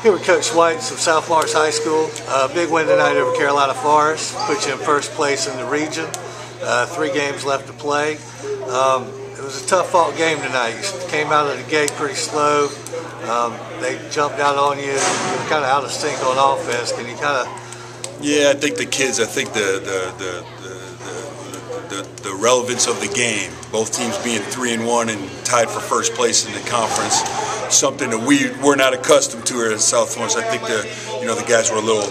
Here with Coach Schweitz of South Florence High School. Big win tonight over Carolina Forest. Put you in first place in the region. 3 games left to play. It was a tough fought game tonight. You came out of the gate pretty slow. They jumped out on you. You were kind of out of sync on offense. Can you kind of... Yeah, I think the kids, the relevance of the game, both teams being 3-1 and tied for first place in the conference, something that we're not accustomed to here at South Florence. I think the guys were a little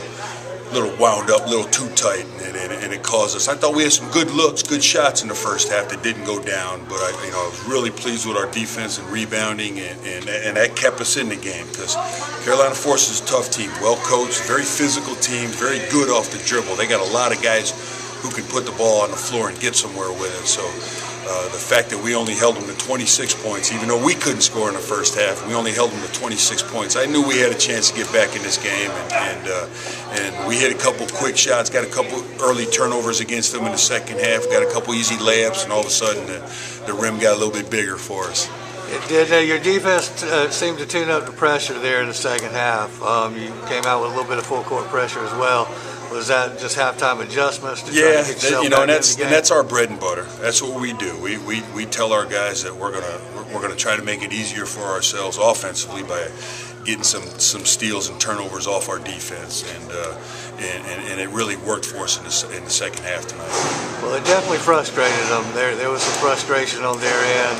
wound up, a little too tight, and it caused us. I thought we had some good looks, good shots in the first half that didn't go down, but I was really pleased with our defense and rebounding, and that kept us in the game because Carolina Forest is a tough team, well coached, very physical team, very good off the dribble. They got a lot of guys who can put the ball on the floor and get somewhere with it. So the fact that we only held them to 26 points, even though we couldn't score in the first half, we only held them to 26 points. I knew we had a chance to get back in this game, and we hit a couple quick shots, got a couple early turnovers against them in the second half, got a couple easy layups, and all of a sudden the rim got a little bit bigger for us. It did. Your defense seemed to tune up the pressure there in the second half. You came out with a little bit of full court pressure as well. Was that just halftime adjustments to try to get yourself back in the game? And that's our bread and butter. That's what we do. We tell our guys that we're gonna try to make it easier for ourselves offensively by getting some steals and turnovers off our defense, and it really worked for us in the second half tonight. Well, it definitely frustrated them. There was some frustration on their end.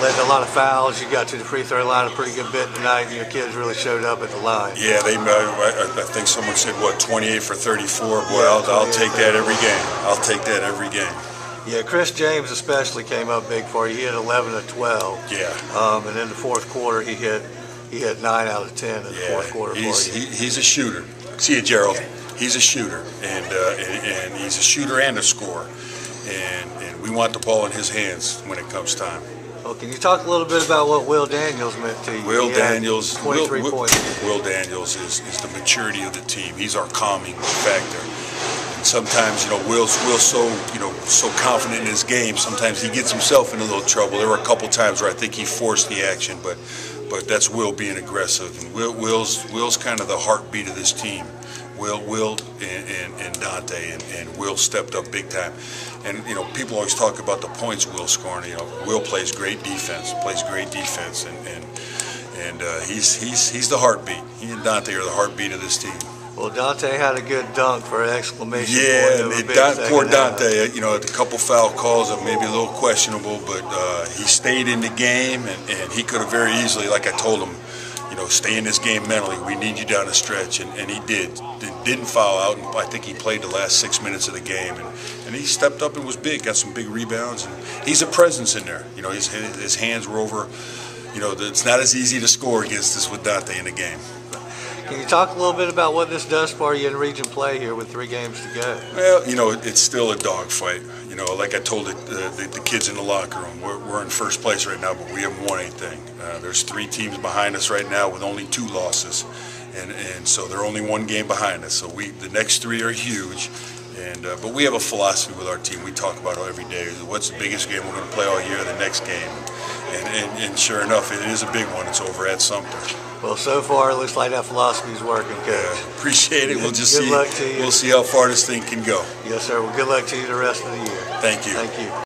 Led to a lot of fouls. You got to the free throw line a pretty good bit tonight, and your kids really showed up at the line. Yeah, I think someone said, what, 28 for 34? Boy, yeah, I'll take that every game. I'll take that every game. Yeah, Chris James especially came up big for you. He hit 11 of 12. Yeah. And in the fourth quarter, he hit 9 out of 10 in the fourth quarter for you. He's a shooter. See you, Gerald. He's a shooter, and he's a shooter and a scorer, and we want the ball in his hands when it comes time. Well, can you talk a little bit about what Will Daniels meant to you? Will Daniels, 23 points. Will Daniels is the maturity of the team. He's our calming factor. And sometimes, Will's so confident in his game. Sometimes he gets himself in a little trouble. There were a couple times where I think he forced the action, but that's Will being aggressive. And Will's kind of the heartbeat of this team. Will and Dante, and Will stepped up big time. And people always talk about the points Will scoring. Will plays great defense, and he's the heartbeat. He and Dante are the heartbeat of this team. Well, Dante had a good dunk for an exclamation point. Yeah, poor Dante. A couple foul calls are maybe a little questionable, but he stayed in the game, and he could have very easily, like I told him, stay in this game mentally. We need you down the stretch, and he did. Didn't foul out, and I think he played the last 6 minutes of the game, and he stepped up and was big. Got some big rebounds, and he's a presence in there. His hands were over. It's not as easy to score against us with Dante in the game. Can you talk a little bit about what this does for you in region play here with 3 games to go? Well, it's still a dogfight. Like I told the kids in the locker room, we're in first place right now, but we haven't won anything. There's 3 teams behind us right now with only 2 losses, and so they're only 1 game behind us. So the next 3 are huge. But we have a philosophy with our team. We talk about it every day. What's the biggest game we're going to play all year? The next game. And sure enough, it is a big one. It's over at Sumter. Well, so far it looks like that philosophy is working, Coach. Yeah, appreciate it. We'll just good luck to you. We'll see how far this thing can go. Yes, sir. Well, good luck to you the rest of the year. Thank you. Thank you.